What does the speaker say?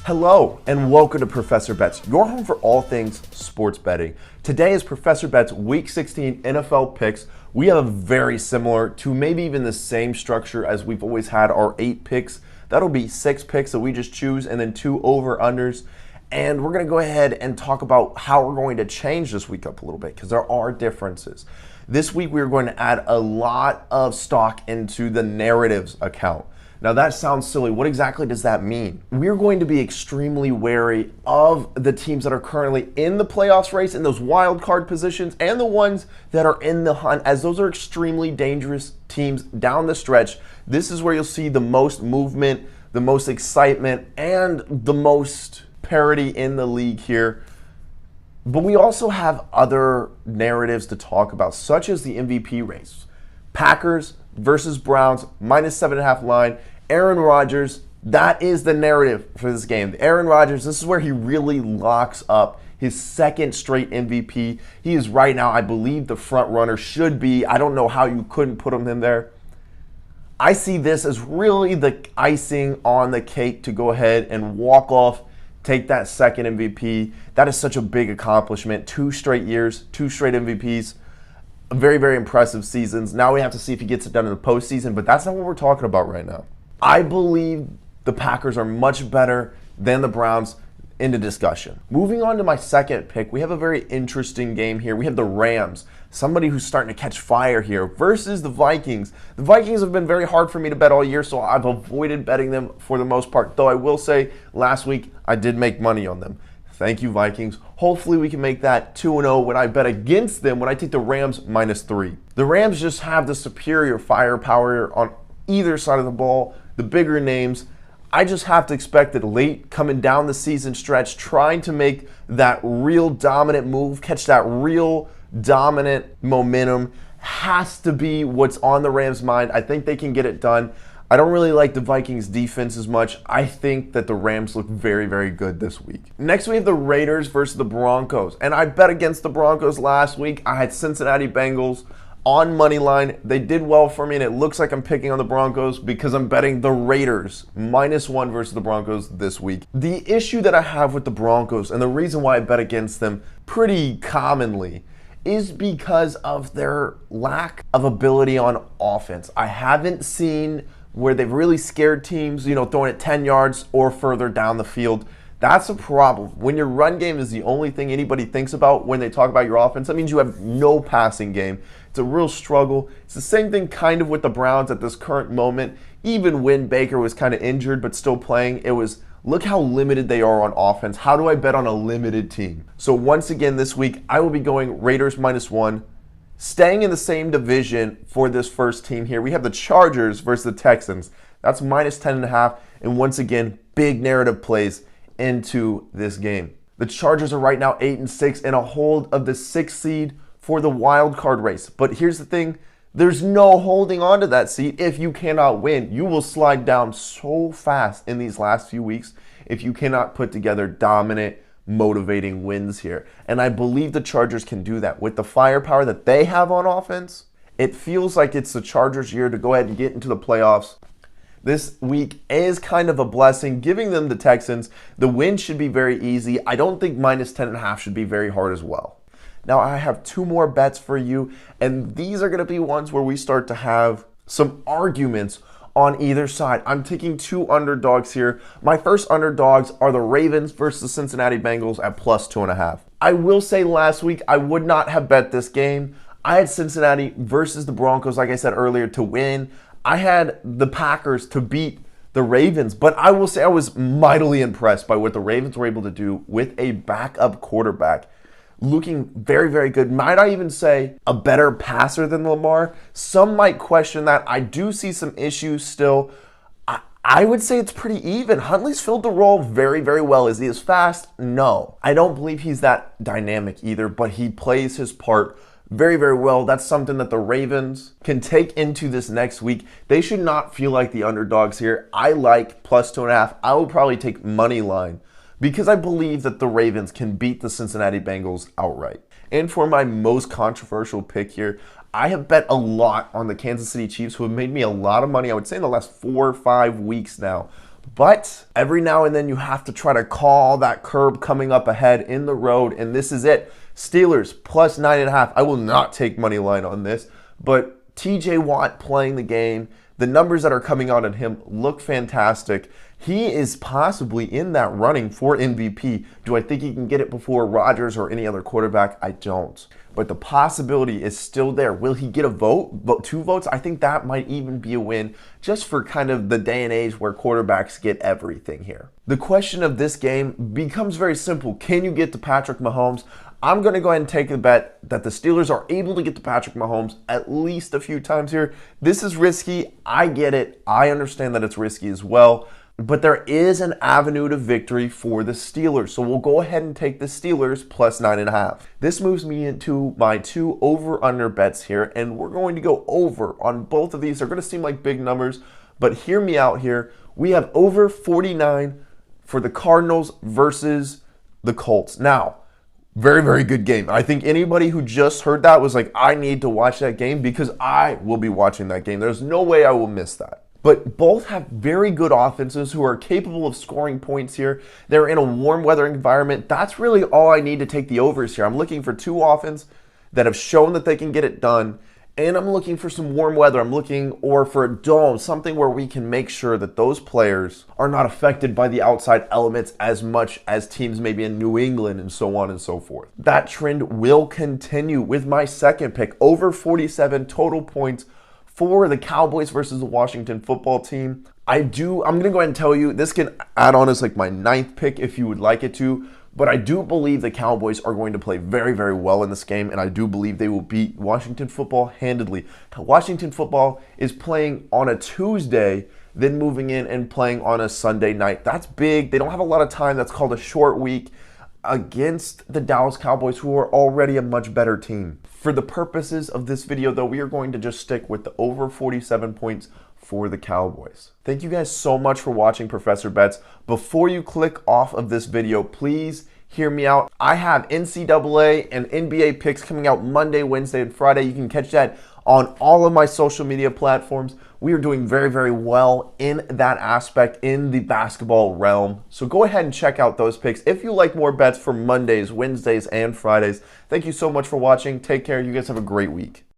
Hello and welcome to Professor Bets, your home for all things sports betting. Today is Professor Bets Week 16 NFL picks. We have a very similar to maybe even the same structure as we've always had our 8 picks. That'll be 6 picks that we just choose and then 2 over-unders. And we're going to go ahead and talk about how we're going to change this week up a little bit because there are differences. This week we're going to add a lot of stock into the narratives account. Now that sounds silly. What exactly does that mean? We're going to be extremely wary of the teams that are currently in the playoffs race, in those wild card positions, and the ones that are in the hunt, as those are extremely dangerous teams down the stretch. This is where you'll see the most movement, the most excitement, and the most parity in the league here. But we also have other narratives to talk about, such as the MVP race. Packers versus Browns, -7.5 line. Aaron Rodgers, that is the narrative for this game. Aaron Rodgers, this is where he really locks up his second straight MVP. He is right now, I believe, the front runner, should be. I don't know how you couldn't put him in there. I see this as really the icing on the cake to go ahead and walk off, take that second MVP. That is such a big accomplishment. 2 straight years, 2 straight MVPs. Very, very impressive seasons. Now we have to see if he gets it done in the postseason, but that's not what we're talking about right now. I believe the Packers are much better than the Browns in the discussion. Moving on to my second pick, we have a very interesting game here. We have the Rams, somebody who's starting to catch fire here, versus the Vikings. The Vikings have been very hard for me to bet all year, so I've avoided betting them for the most part, though I will say last week I did make money on them. Thank you, Vikings. Hopefully we can make that 2-0 when I bet against them when I take the Rams -3. The Rams just have the superior firepower on either side of the ball, the bigger names. I just have to expect that late coming down the season stretch, trying to make that real dominant move, catch that real dominant momentum, has to be what's on the Rams' mind. I think they can get it done. I don't really like the Vikings defense as much. I think that the Rams look very, very good this week. Next, we have the Raiders versus the Broncos. And I bet against the Broncos last week. I had Cincinnati Bengals on money line. They did well for me, and it looks like I'm picking on the Broncos because I'm betting the Raiders -1 versus the Broncos this week. The issue that I have with the Broncos, and the reason why I bet against them pretty commonly, is because of their lack of ability on offense. I haven't seen where they've really scared teams, throwing it 10 yards or further down the field. That's a problem. When your run game is the only thing anybody thinks about when they talk about your offense, that means you have no passing game. It's a real struggle. It's the same thing kind of with the Browns at this current moment. Even when Baker was kind of injured but still playing, it was, look how limited they are on offense. How do I bet on a limited team? So once again this week, I will be going Raiders -1. Staying in the same division for this first team here, we have the Chargers versus the Texans. That's -10.5, and once again, big narrative plays into this game. The Chargers are right now 8-6 in a hold of the 6th seed for the wild card race. But here's the thing, there's no holding on to that seat if you cannot win. You will slide down so fast in these last few weeks if you cannot put together dominant, motivating wins here. And I believe the Chargers can do that. With the firepower that they have on offense, it feels like it's the Chargers' year to go ahead and get into the playoffs. This week is kind of a blessing, giving them the Texans. The win should be very easy. I don't think -10.5 should be very hard as well. Now I have 2 more bets for you, and these are going to be ones where we start to have some arguments on either side. I'm taking 2 underdogs here. My first underdogs are the Ravens versus the Cincinnati Bengals at +2.5. I will say last week I would not have bet this game. I had Cincinnati versus the Broncos, like I said earlier, to win. I had the Packers to beat the Ravens, but I will say I was mightily impressed by what the Ravens were able to do with a backup quarterback. Looking very, very good. Might I even say a better passer than Lamar? Some might question that. I do see some issues still. I would say it's pretty even. Huntley's filled the role very, very well. Is he as fast? No. I don't believe he's that dynamic either, but he plays his part very, very well. That's something that the Ravens can take into this next week. They should not feel like the underdogs here. I like +2.5. I will probably take money line, because I believe that the Ravens can beat the Cincinnati Bengals outright. And for my most controversial pick here, I have bet a lot on the Kansas City Chiefs, who have made me a lot of money, I would say in the last 4 or 5 weeks now. But every now and then you have to try to call that curb coming up ahead in the road, and this is it. Steelers plus 9.5. I will not take money line on this, but TJ Watt playing the game, the numbers that are coming out on him look fantastic. He is possibly in that running for MVP. Do I think he can get it before Rodgers or any other quarterback? I don't. But the possibility is still there. Will he get a vote? 2 votes? I think that might even be a win just for kind of the day and age where quarterbacks get everything here. The question of this game becomes very simple. Can you get to Patrick Mahomes? I'm going to go ahead and take the bet that the Steelers are able to get to Patrick Mahomes at least a few times here. This is risky. I get it. I understand that it's risky as well. But there is an avenue to victory for the Steelers. So we'll go ahead and take the Steelers plus 9.5. This moves me into my 2 over-under bets here. And we're going to go over on both of these. They're going to seem like big numbers. But hear me out here. We have over 49 for the Cardinals versus the Colts. Now, very, very good game. I think anybody who just heard that was like, I need to watch that game because I will be watching that game. There's no way I will miss that. But both have very good offenses who are capable of scoring points here. They're in a warm weather environment. That's really all I need to take the overs here. I'm looking for 2 offenses that have shown that they can get it done. And I'm looking for some warm weather. I'm looking for a dome, something where we can make sure that those players are not affected by the outside elements as much as teams maybe in New England and so on and so forth. That trend will continue with my second pick, over 47 total points for the Cowboys versus the Washington football team. I'm going to go ahead and tell you, this can add on as like my 9th pick if you would like it to, but I do believe the Cowboys are going to play very, very well in this game, and I do believe they will beat Washington football handedly. Now, Washington football is playing on a Tuesday, then moving in and playing on a Sunday night. That's big. They don't have a lot of time. That's called a short week against the Dallas Cowboys, who are already a much better team. For the purposes of this video, though, we are going to just stick with the over 47 points for the Cowboys. Thank you guys so much for watching Professor Bets. Before you click off of this video, please hear me out. I have NCAA and NBA picks coming out Monday, Wednesday, and Friday. You can catch that on all of my social media platforms. We are doing very, very well in that aspect in the basketball realm. So go ahead and check out those picks if you like more bets for Mondays, Wednesdays, and Fridays. Thank you so much for watching. Take care. You guys have a great week.